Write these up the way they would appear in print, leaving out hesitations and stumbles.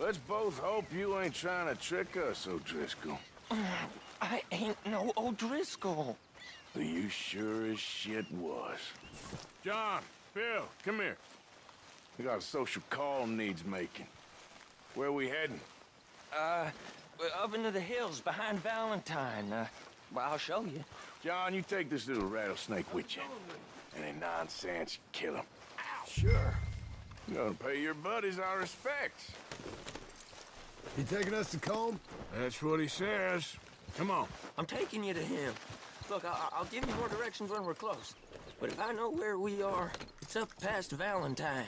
Let's both hope you ain't trying to trick us, O'Driscoll. I ain't no O'Driscoll. You sure as shit was. John, Bill, come here. We got a social call needs making. Where we heading? Up into the hills behind Valentine. Well, I'll show you. John, you take this little rattlesnake with you. Any nonsense, kill him. Sure. You're gonna pay your buddies our respects. You taking us to Combe? That's what he says. Come on. I'm taking you to him. Look, I'll give you more directions when we're close. But if I know where we are, it's up past Valentine.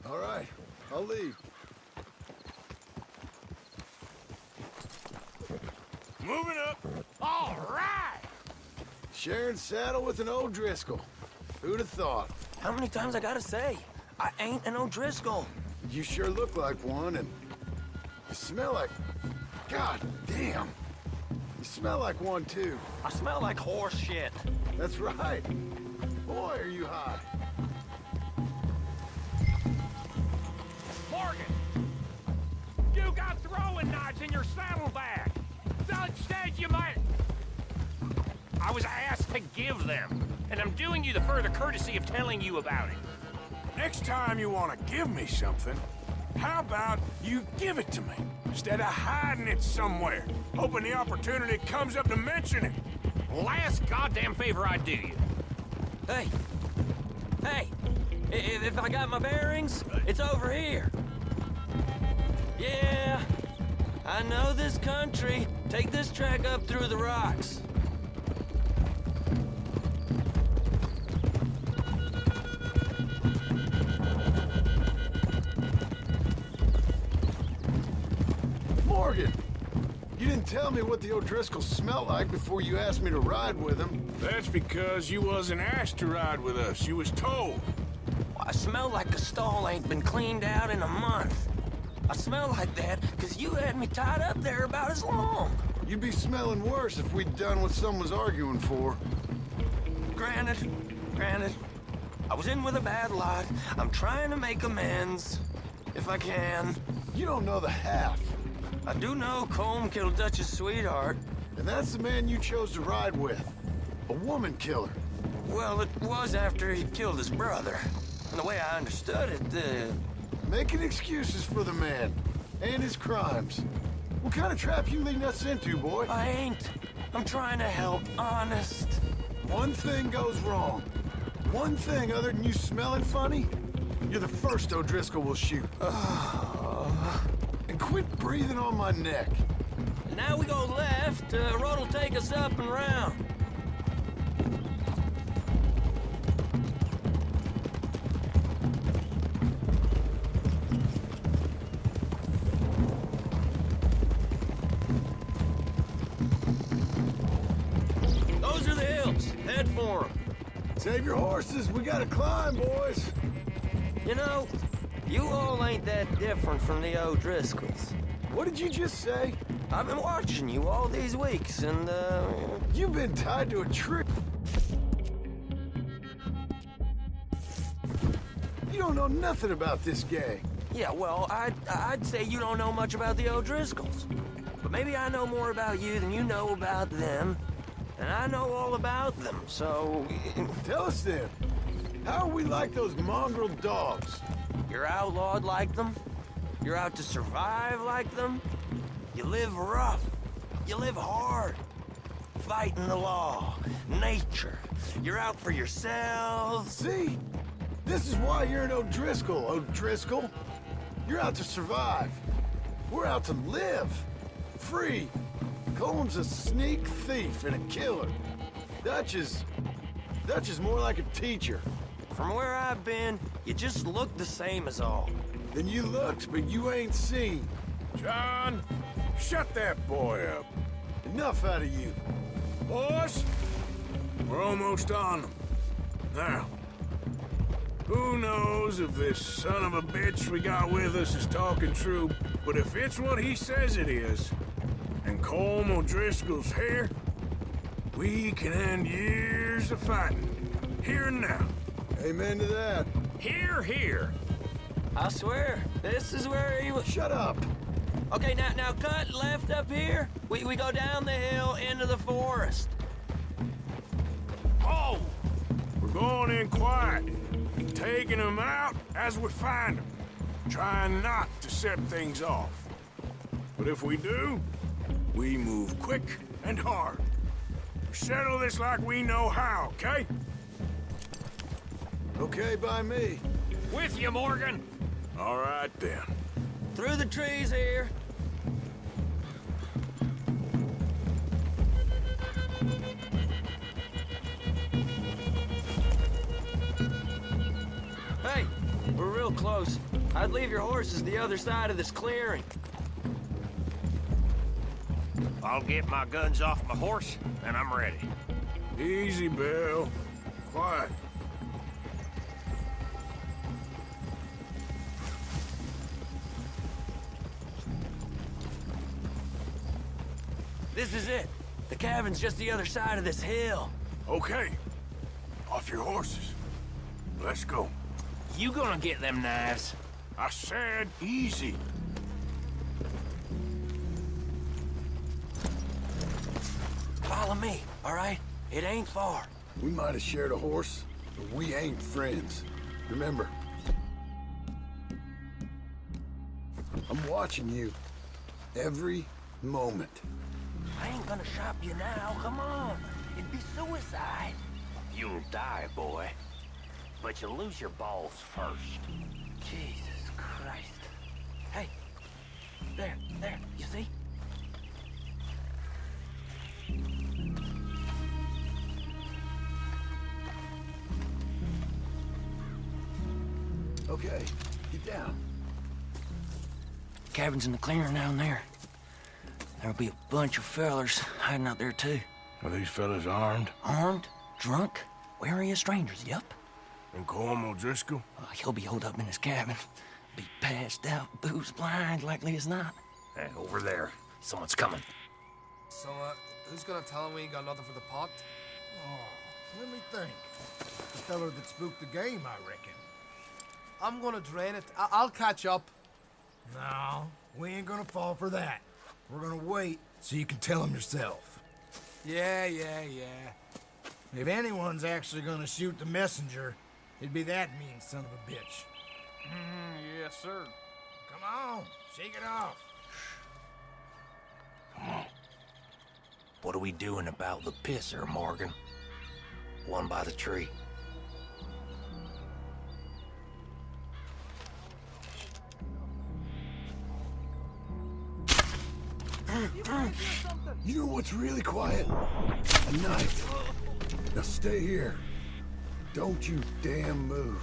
All right, I'll leave. Moving up. All right. Sharing saddle with an O'Driscoll. Who'd have thought? How many times I gotta say? I ain't an O'Driscoll. You sure look like one, and you smell like... God damn. You smell like one, too. I smell like horse shit. That's right. Boy, are you high. Morgan! You got throwing knives in your saddlebag! Doug said you might... I was asked to give them, and I'm doing you the further courtesy of telling you about it. Next time you want to give me something, how about you give it to me, instead of hiding it somewhere, hoping the opportunity comes up to mention it? Last goddamn favor I do you. Hey! Hey! If I got my bearings, it's over here. Yeah, I know this country. Take this track up through the rocks. Morgan! You didn't tell me what the O'Driscoll smelled like before you asked me to ride with him. That's because you wasn't asked to ride with us. You was told. I smell like a stall ain't been cleaned out in a month. I smell like that because you had me tied up there about as long. You'd be smelling worse if we'd done what someone's arguing for. Granted. I was in with a bad lot. I'm trying to make amends, if I can. You don't know the half. I do know Colm killed Dutch's sweetheart. And that's the man you chose to ride with. A woman killer. Well, it was after he killed his brother. And the way I understood it, Making excuses for the man. And his crimes. What kind of trap you leading us into, boy? I ain't. I'm trying to help, honest. One thing goes wrong. One thing other than you smelling funny, you're the first O'Driscoll will shoot. And quit breathing on my neck. Now we go left. Road'll take us up and round. Those are the hills. Head for them. Save your horses, we gotta climb, boys. You know, you all ain't that different from the O'Driscolls. What did you just say? I've been watching you all these weeks, and, You've been tied to a tree. You don't know nothing about this gang. yeah, well, I'd say you don't know much about the O'Driscolls. But maybe I know more about you than you know about them. And I know all about them, so... Tell us then, how are we like those mongrel dogs? You're outlawed like them? You're out to survive like them? You live rough. You live hard. Fighting the law, nature. You're out for yourselves. See? This is why you're an O'Driscoll, O'Driscoll. You're out to survive. We're out to live. Free. Colm's a sneak thief and a killer. Dutch is more like a teacher. From where I've been, you just look the same as all. Then you looked, but you ain't seen. John, shut that boy up. Enough out of you. Boys, we're almost on them. Now, who knows if this son of a bitch we got with us is talking true, but if it's what he says it is, and Colm O'Driscoll's here, we can end years of fighting, here and now. Amen to that. Here. I swear, this is where he was. Shut up. Okay, now cut left up here. We go down the hill into the forest. Oh! We're going in quiet, taking them out as we find them, trying not to set things off. But if we do, we move quick and hard. We settle this like we know how, okay? Okay by me. With you, Morgan. All right, then. Through the trees here. Hey, we're real close. I'd leave your horses the other side of this clearing. I'll get my guns off my horse, and I'm ready. Easy, Bill. Quiet. This is it. The cabin's just the other side of this hill. Okay. Off your horses. Let's go. You gonna get them knives? I said easy. Follow me, all right? It ain't far. We might have shared a horse, but we ain't friends. Remember? I'm watching you. Every moment. I ain't gonna shop you now, come on. It'd be suicide. You'll die, boy. But you'll lose your balls first. Jesus Christ. Hey, there, you see? Okay, get down. Cabin's in the clearing down there. There'll be a bunch of fellers hiding out there, too. Are these fellas armed? Armed, drunk, wary of strangers, yup. And Colm O'Driscoll? He'll be holed up in his cabin. Be passed out, booze blind, likely as not. Hey, over there. Someone's coming. So, who's gonna tell him we ain't got nothing for the pot? Oh, let me think. The feller that spooked the game, I reckon. I'm gonna drain it. I'll catch up. No, we ain't gonna fall for that. We're gonna wait so you can tell him yourself. Yeah. If anyone's actually gonna shoot the messenger, it'd be that mean son of a bitch. Yes, sir. Come on, shake it off. What are we doing about the pisser, Morgan? One by the tree. You know what's really quiet? A knife. Now stay here. Don't you damn move.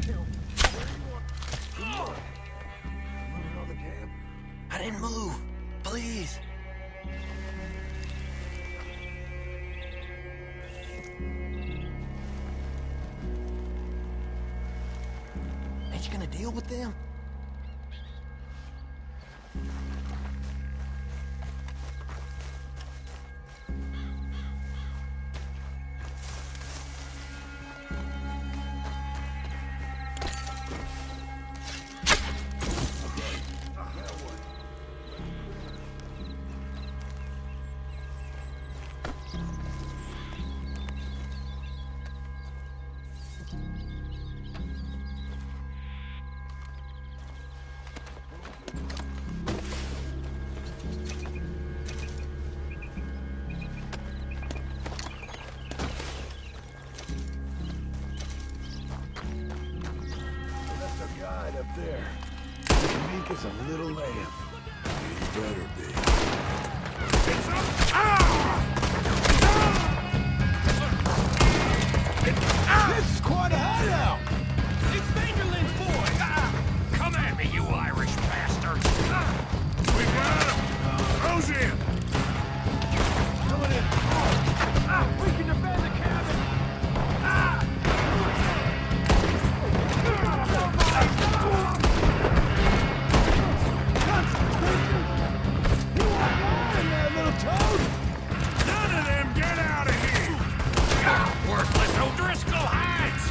Moving on the camp? I didn't move. Please. Ain't you gonna deal with them? Up there. Meek as a little lamb. He better be. It's up! Ah! This is quite a hideout! It's Vanderlyn's boys! Come at me, you Irish bastards! We got him! Rose in! Coming in. We can defend the cabin! None of them get out of here! Worthless O'Driscoll hides!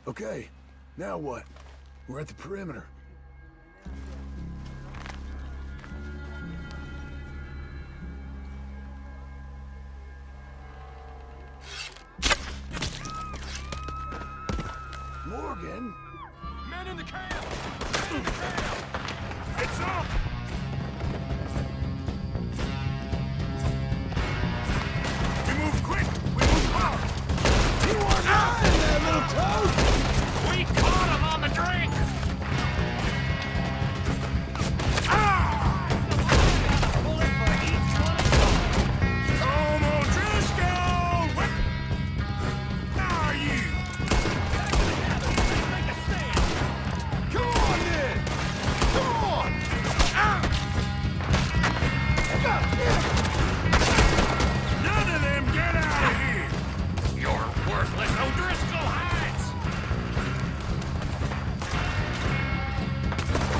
Okay, now what? We're at the perimeter. Morgan? Men in the camp! Men in the camp! It's up! We move quick! We move hard! You weren't lying there, little toad! We caught him on the drink! Home O'Driscoll! Where are you? Come on, then! Come on! None of them get out of here! You're worthless O'Driscoll hides!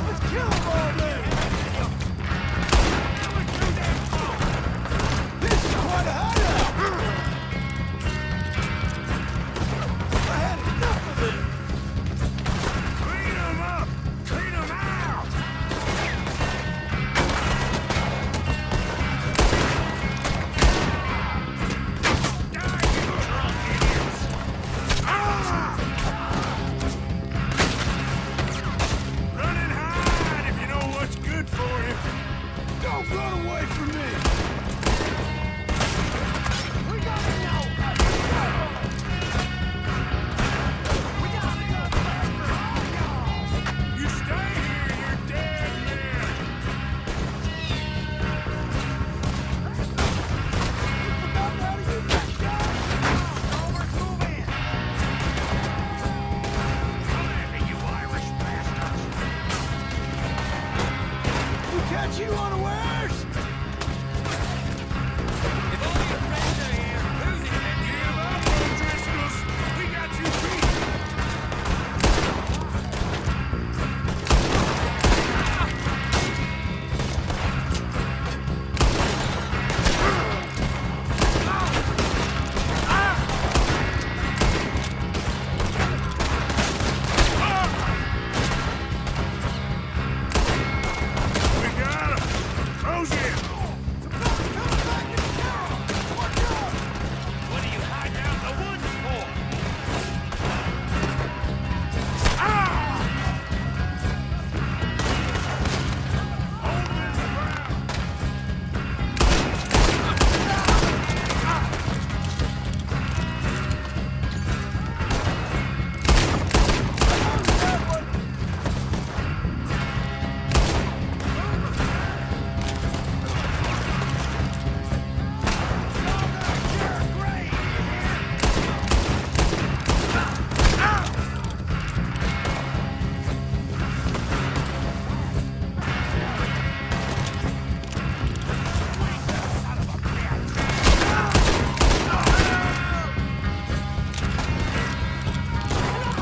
Let's kill them all, then! This is quite a hideout! I had enough of it! Clean them up! Clean them out! Die, you drunk idiots! Run and hide if you know what's good for you! Don't run away from me! You stay here, you're dead man! Come at me, you Irish bastards! We catch you unawares! If only your friends are here, who's it meant to Give up, O'Driscolls! We got you beat! We got him! Close in! What are you hiding out in the woods for?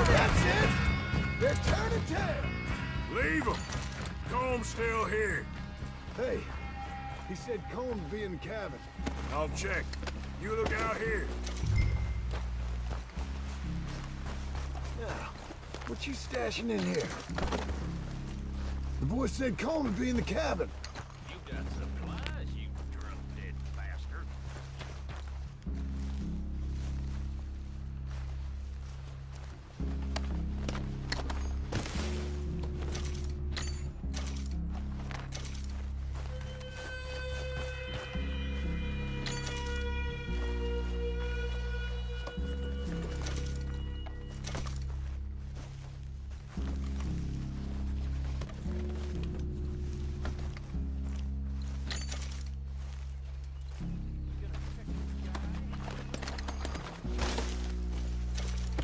That's it! They're turning tail! Leave him! Comb's still here. Hey, he said Cone would be in the cabin. I'll check. You look out here. Now, what you stashing in here? The boy said Cone would be in the cabin. You got supplies, you drunk dead bastard.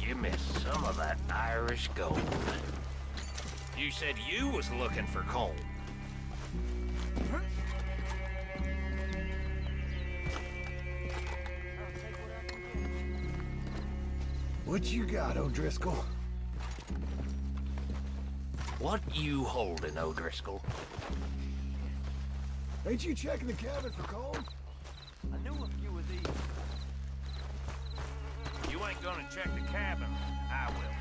You missed some of that Irish gold. You said you was looking for coal. What you got, O'Driscoll? What you holding, O'Driscoll? Ain't you checking the cabin for Cone? I knew a few of these. You ain't gonna check the cabin. I will.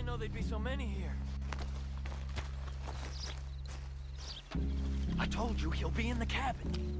didn't know there'd be so many here. I told you he'll be in the cabin.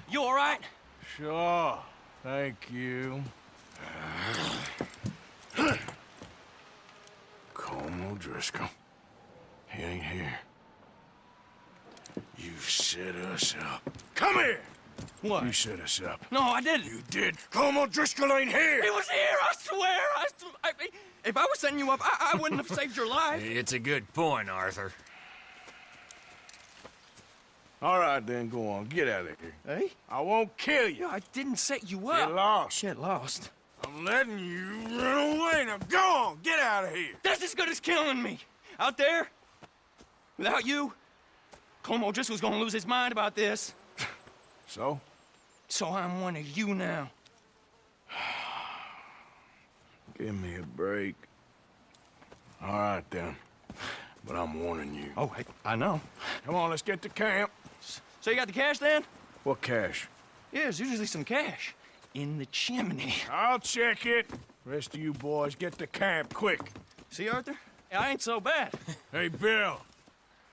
You all right? Sure. Thank you. Colm O'Driscoll. He ain't here. You set us up. Come here! What? You set us up. No, I didn't. You did. Colm O'Driscoll ain't here! He was here, I swear! If I was setting you up, I wouldn't have saved your life. It's a good point, Arthur. All right, then, go on. Get out of here. Hey? I won't kill you. I didn't set you up. Get lost. Get lost. I'm letting you run away. Now go on. Get out of here. That's as good as killing me. Out there, without you, Colm O'Driscoll's gonna lose his mind about this. So? So I'm one of you now. Give me a break. All right, then. But I'm warning you. Oh, hey, I know. Come on, let's get to camp. So you got the cash then? What cash? Yeah, there's usually some cash. In the chimney. I'll check it. Rest of you boys, get to camp, quick. See, Arthur? I ain't so bad. Hey, Bill.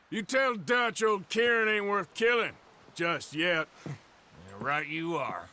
You tell Dutch old Kieran ain't worth killing. Just yet. Yeah, right you are.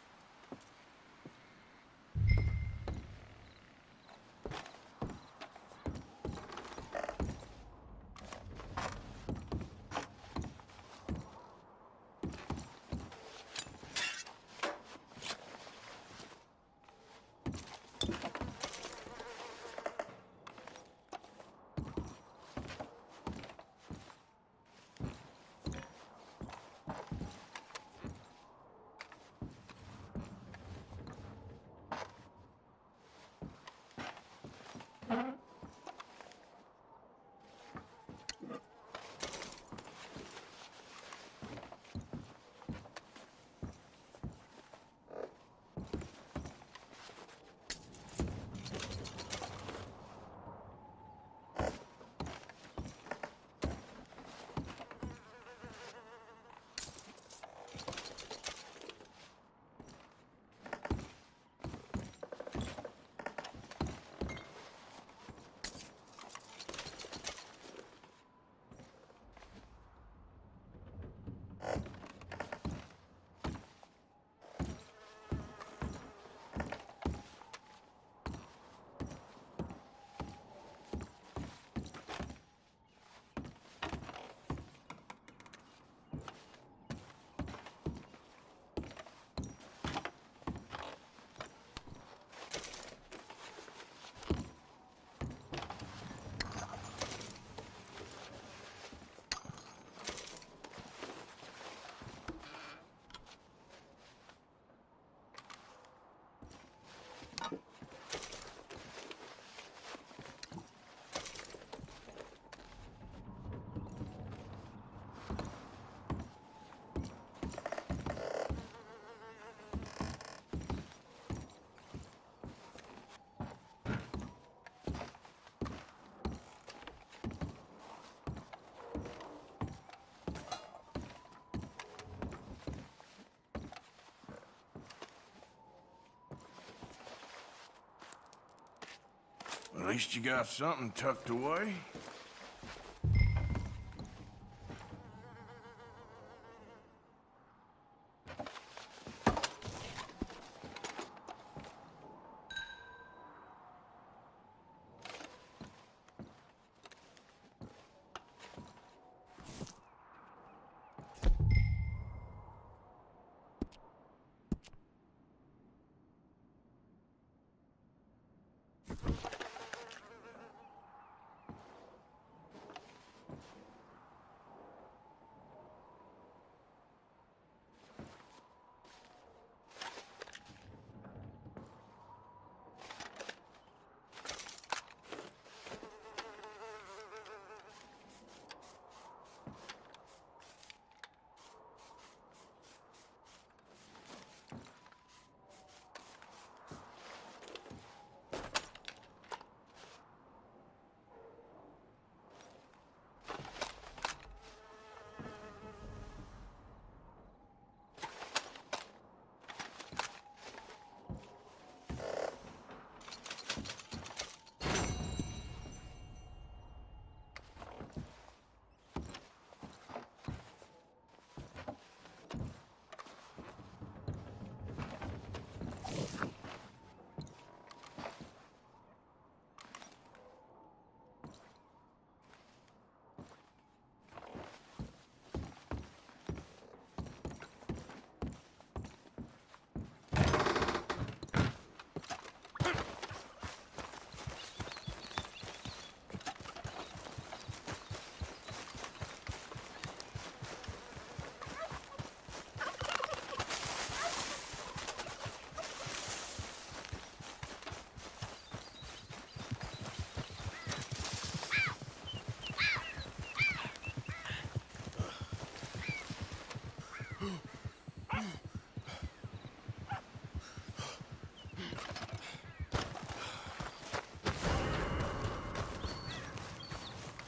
At least you got something tucked away.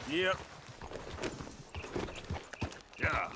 Yep. Yeah.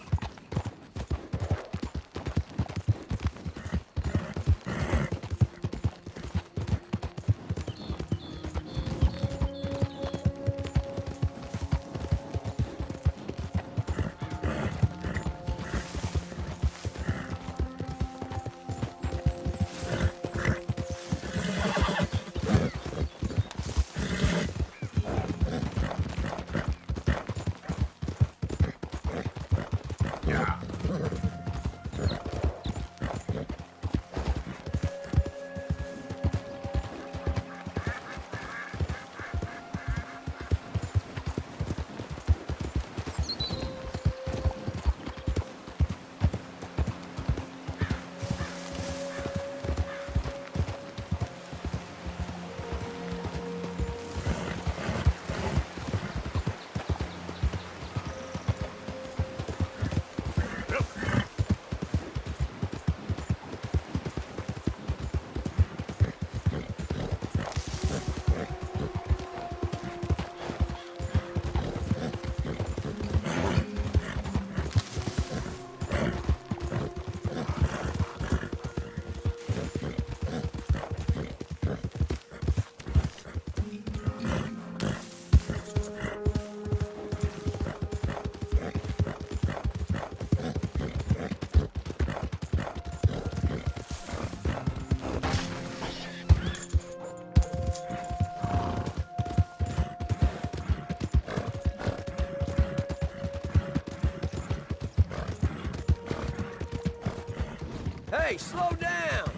Hey, slow down!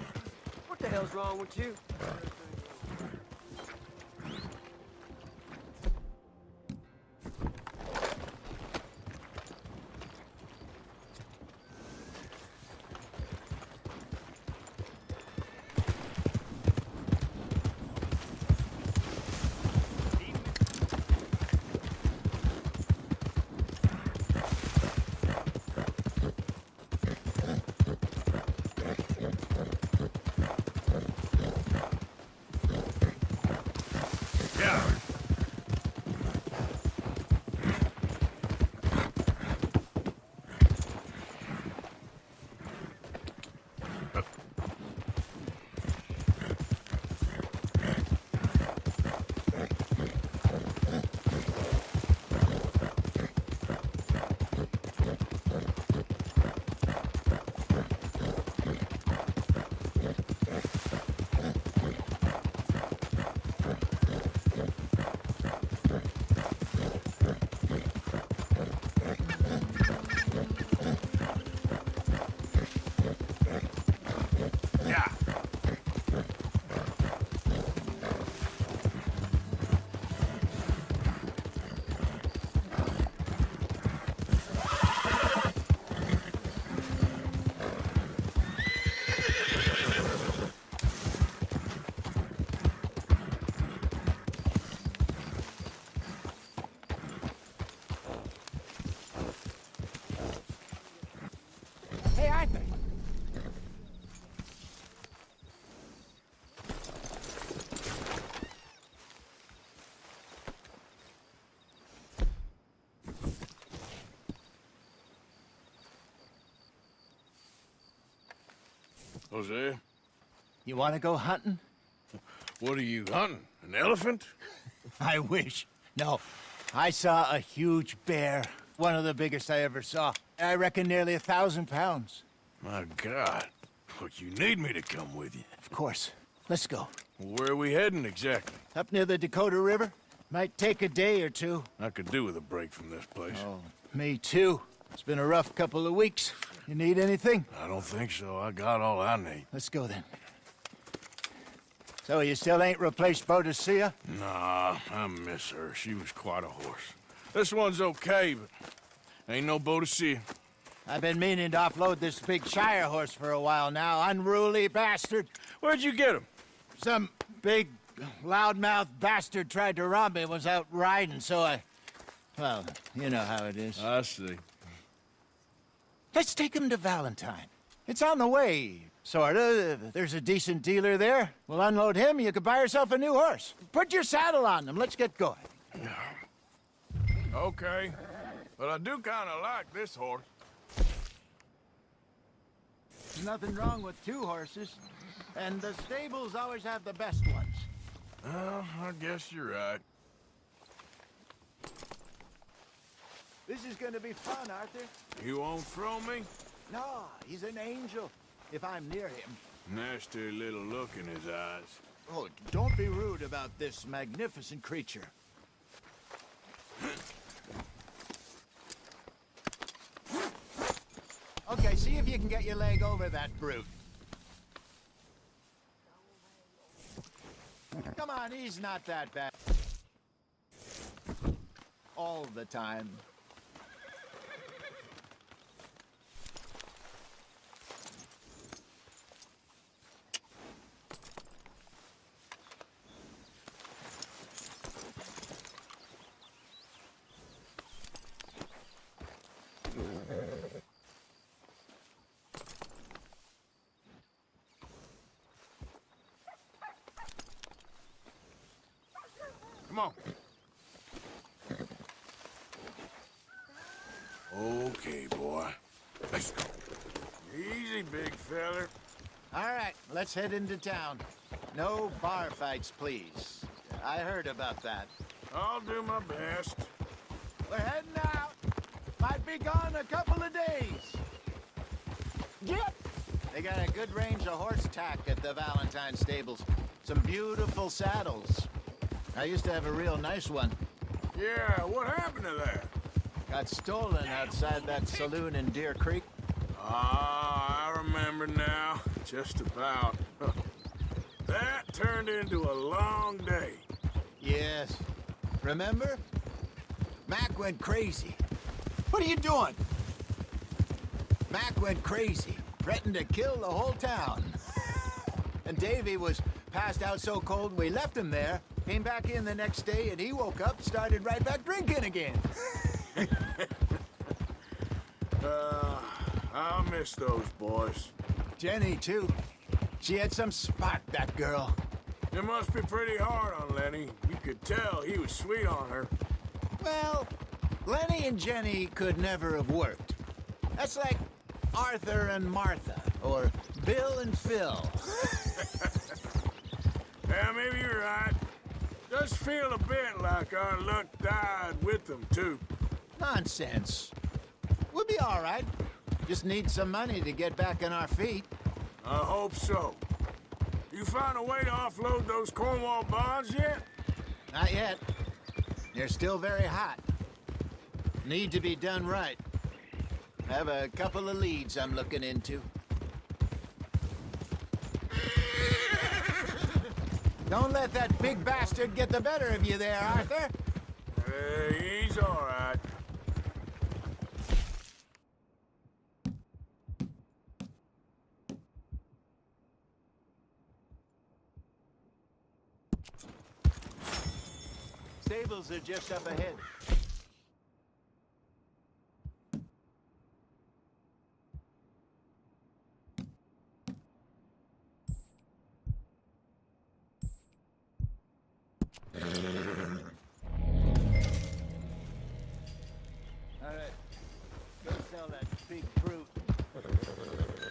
What the hell's wrong with you? Jose, You want to go hunting? what are you hunting? An elephant? I wish. No. I saw a huge bear. One of the biggest I ever saw. I reckon nearly 1,000 pounds. My God. Look, you need me to come with you. Of course. Let's go. Where are we heading exactly? Up near the Dakota River. Might take a day or two. I could do with a break from this place. Oh, me too. It's been a rough couple of weeks. You need anything? I don't think so. I got all I need. Let's go then. So you still ain't replaced Boadicea? Nah, I miss her. She was quite a horse. This one's okay, but ain't no Boadicea. I've been meaning to offload this big Shire horse for a while now. Unruly bastard. Where'd you get him? Some big, loudmouth bastard tried to rob me, was out riding, so well, you know how it is. I see. Let's take him to Valentine. It's on the way, sorta. There's a decent dealer there. We'll unload him, you could buy yourself a new horse. Put your saddle on him, let's get going. Okay, but I do kind of like this horse. There's nothing wrong with two horses, and the stables always have the best ones. Well, I guess you're right. This is gonna be fun, Arthur. You won't throw me? No, he's an angel, if I'm near him. Nasty little look in his eyes. Oh, don't be rude about this magnificent creature. Okay, see if you can get your leg over that brute. Come on, he's not that bad. All the time. Come on. Okay, boy. Let's go. Easy, big feller. All right, let's head into town. No bar fights, please. I heard about that. I'll do my best. We're heading out. Might be gone a couple of days. Get! They got a good range of horse tack at the Valentine stables. Some beautiful saddles. I used to have a real nice one. Yeah, what happened to that? Got stolen outside that saloon in Deer Creek. Ah, I remember now. Just about. That turned into a long day. Yes. Remember? Mac went crazy. What are you doing? Mac went crazy. Threatened to kill the whole town. And Davy was passed out so cold we left him there. Came back in the next day and he woke up, started right back drinking again. I'll miss those boys. Jenny, too. She had some spot, that girl. It must be pretty hard on Lenny. You could tell he was sweet on her. Well, Lenny and Jenny could never have worked. That's like Arthur and Martha, or Bill and Phil. Yeah, maybe you're right. Does feel a bit like our luck died with them, too. Nonsense. We'll be all right. Just need some money to get back on our feet. I hope so. You found a way to offload those Cornwall bonds yet? Not yet. They're still very hot. Need to be done right. Have a couple of leads I'm looking into. Don't let that big bastard get the better of you there, Arthur. He's all right. Stables are just up ahead. All right, go sell that big brute.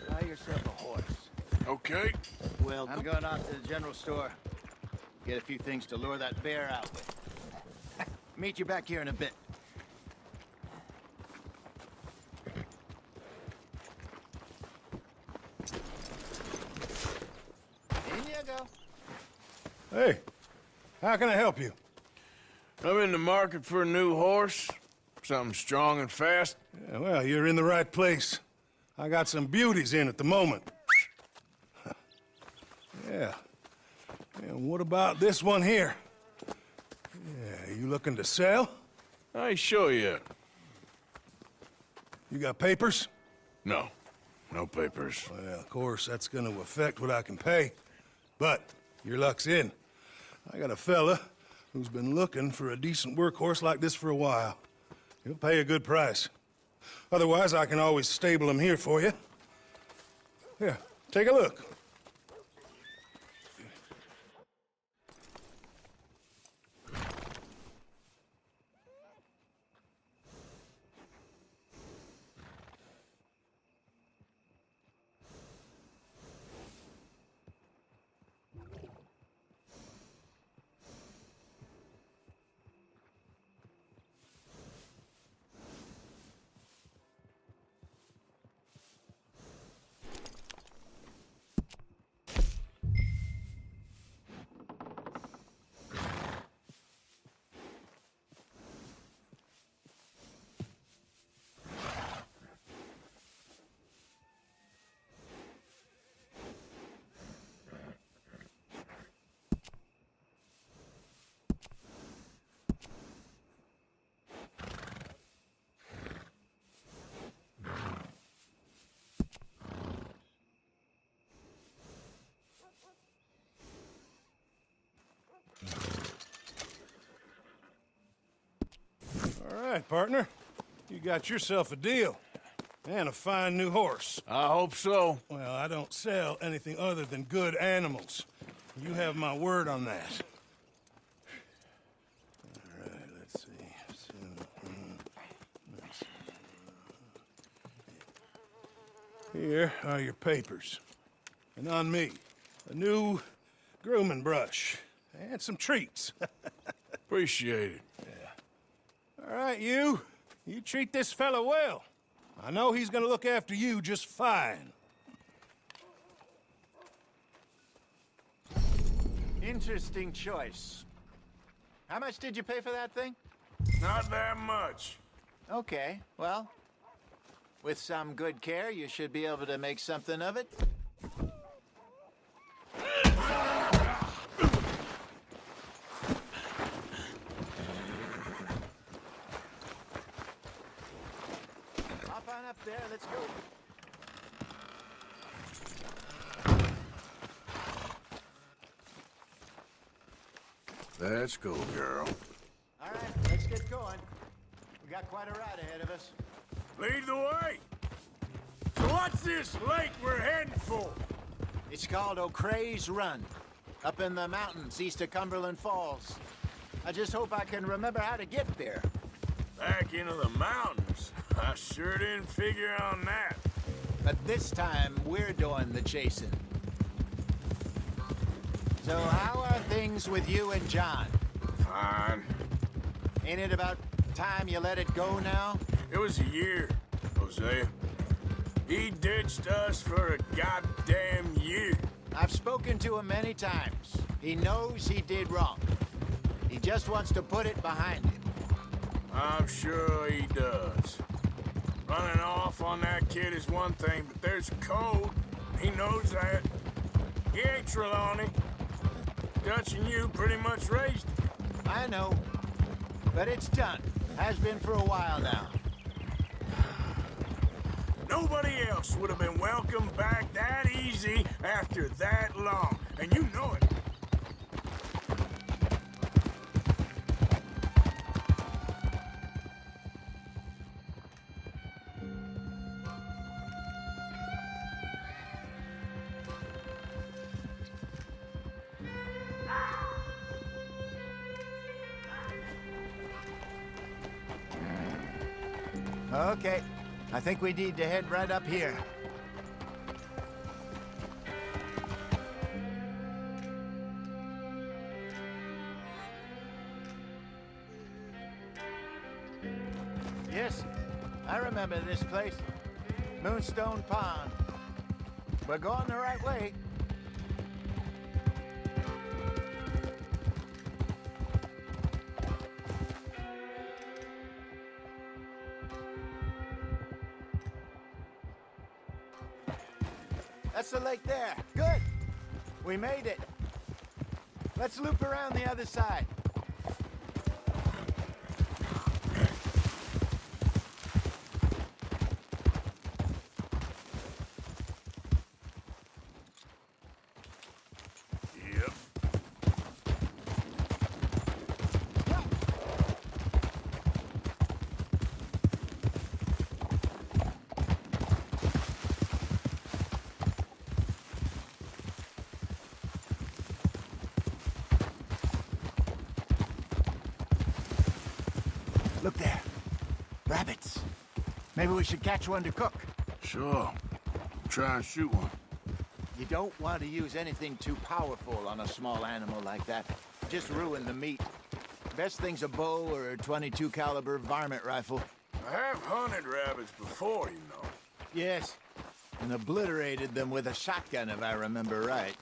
Buy yourself a horse. Okay. Well, I'm going out to the general store. Get a few things to lure that bear out with. Meet you back here in a bit. In you go. Hey, how can I help you? I'm in the market for a new horse. Something strong and fast. Yeah, well, you're in the right place. I got some beauties in at the moment. Yeah. And what about this one here? Yeah, you looking to sell? I ain't sure yet. You got papers? No. No papers. Well, of course, that's gonna affect what I can pay. But your luck's in. I got a fella who's been looking for a decent workhorse like this for a while. He'll pay a good price. Otherwise, I can always stable him here for you. Here, take a look. All right, partner. You got yourself a deal. And a fine new horse. I hope so. Well, I don't sell anything other than good animals. You have my word on that. All right, let's see. Here are your papers. And on me, a new grooming brush. And some treats. Appreciate it. All right, you treat this fella well. I know he's gonna look after you just fine. Interesting choice. How much did you pay for that thing? Not that much. Okay, well, with some good care, you should be able to make something of it. Hop on up there, let's go. Let's go, girl. All right, let's get going. We got quite a ride ahead of us. Lead the way. So what's this lake we're heading for? It's called O'Creagh's Run, up in the mountains east of Cumberland Falls. I just hope I can remember how to get there. Back into the mountains. I sure didn't figure on that. But this time, we're doing the chasing. So how are things with you and John? Fine. Ain't it about time you let it go now? It was a year, Hosea. He ditched us for a goddamn year. I've spoken to him many times. He knows he did wrong. He just wants to put it behind him. I'm sure he does. Running off on that kid is one thing, but there's code. He knows that. He ain't Trelawney. Dutch and you pretty much raised him. I know. But it's done. Has been for a while now. Nobody else would have been welcomed back that easy after that long. And you know it. Okay. I think we need to head right up here. Remember this place? Moonstone Pond. We're going the right way. That's the lake there. Good. We made it. Let's loop around the other side. Yep. Look there. Rabbits. Maybe we should catch one to cook. Sure. Try and shoot one. You don't want to use anything too powerful on a small animal like that. Just ruin the meat. Best thing's a bow or a .22 caliber varmint rifle. I have hunted rabbits before, you know. Yes, and obliterated them with a shotgun, if I remember right.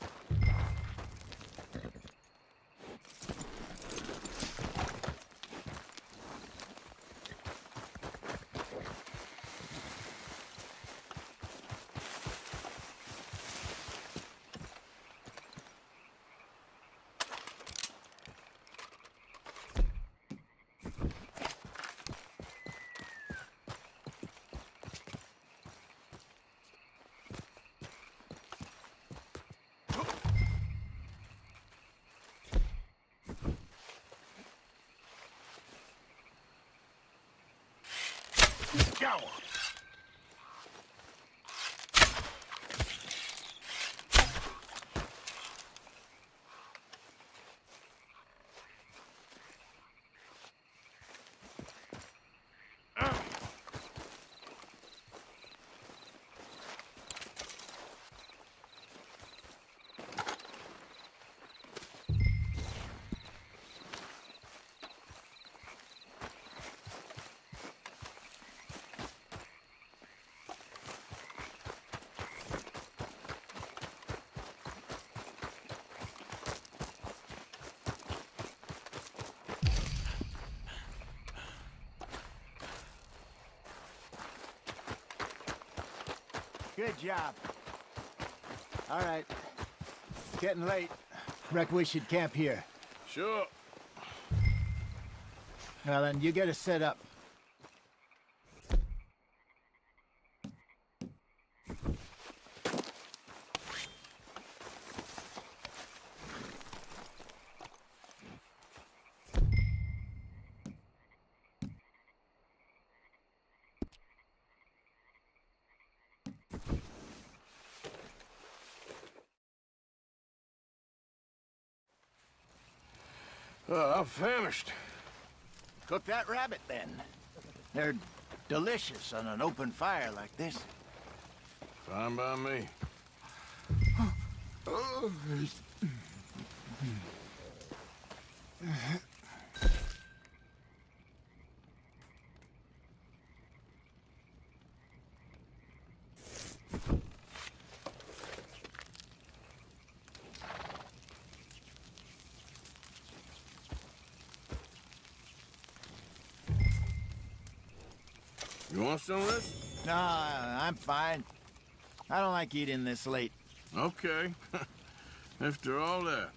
Go! Good job. All right. Getting late. Reckon we should camp here. Sure. Well, then, you get us set up. I'm famished. Cook that rabbit, then. They're delicious on an open fire like this. Fine by me. You want some of this? No, I'm fine. I don't like eating this late. Okay. After all that.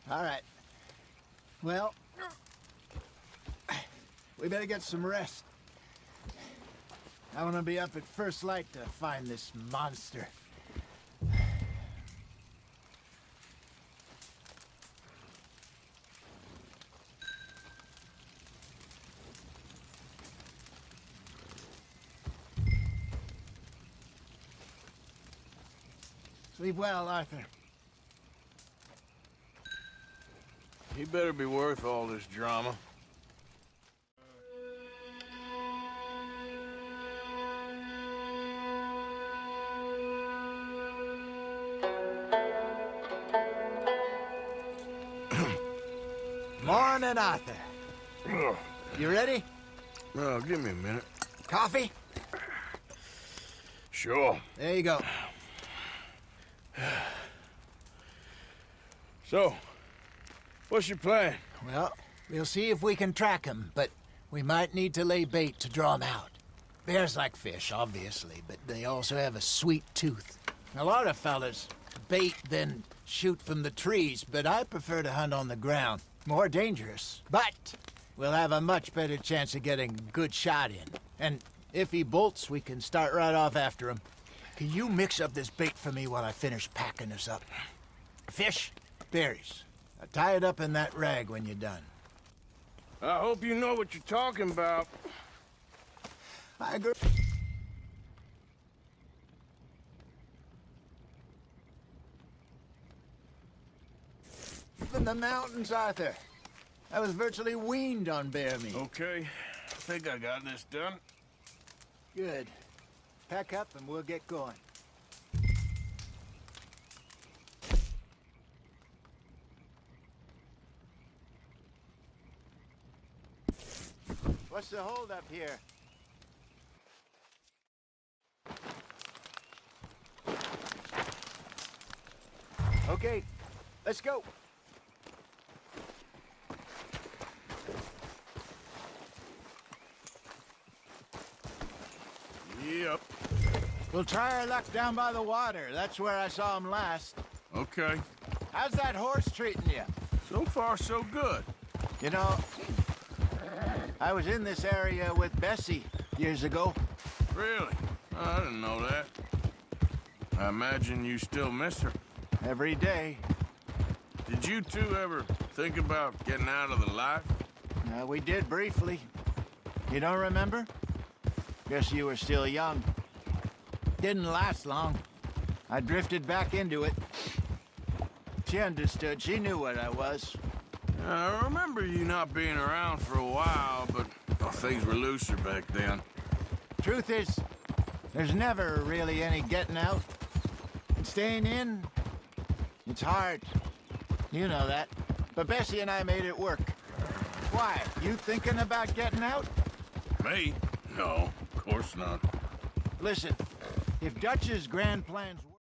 All right. Well, we better get some rest. I want to be up at first light to find this monster. Sleep well, Arthur. He better be worth all this drama. Morning, Arthur. You ready? Well, give me a minute. Coffee? Sure. There you go. So, what's your plan? Well, we'll see if we can track him, but we might need to lay bait to draw him out. Bears like fish, obviously, but they also have a sweet tooth. A lot of fellas bait, then shoot from the trees, but I prefer to hunt on the ground. More dangerous, but we'll have a much better chance of getting a good shot in. And if he bolts, we can start right off after him. Can you mix up this bait for me while I finish packing this up? Fish, berries. Now tie it up in that rag when you're done. I hope you know what you're talking about. I agree. From the mountains, Arthur. I was virtually weaned on bear meat. Okay, I think I got this done. Good. Pack up and we'll get going. What's the hold up here? Okay, let's go. Yep. We'll try our luck down by the water. That's where I saw him last. Okay. How's that horse treating you? So far, so good. You know, I was in this area with Bessie years ago. Really? I didn't know that. I imagine you still miss her. Every day. Did you two ever think about getting out of the life? We did briefly. You don't remember? Guess you were still young. Didn't last long. I drifted back into it. She understood. She knew what I was. I remember you not being around for a while, but things were looser back then. Truth is, there's never really any getting out. And staying in, it's hard. You know that. But Bessie and I made it work. Why? You thinking about getting out? Me? No, of course not. Listen, if Dutch's grand plans work...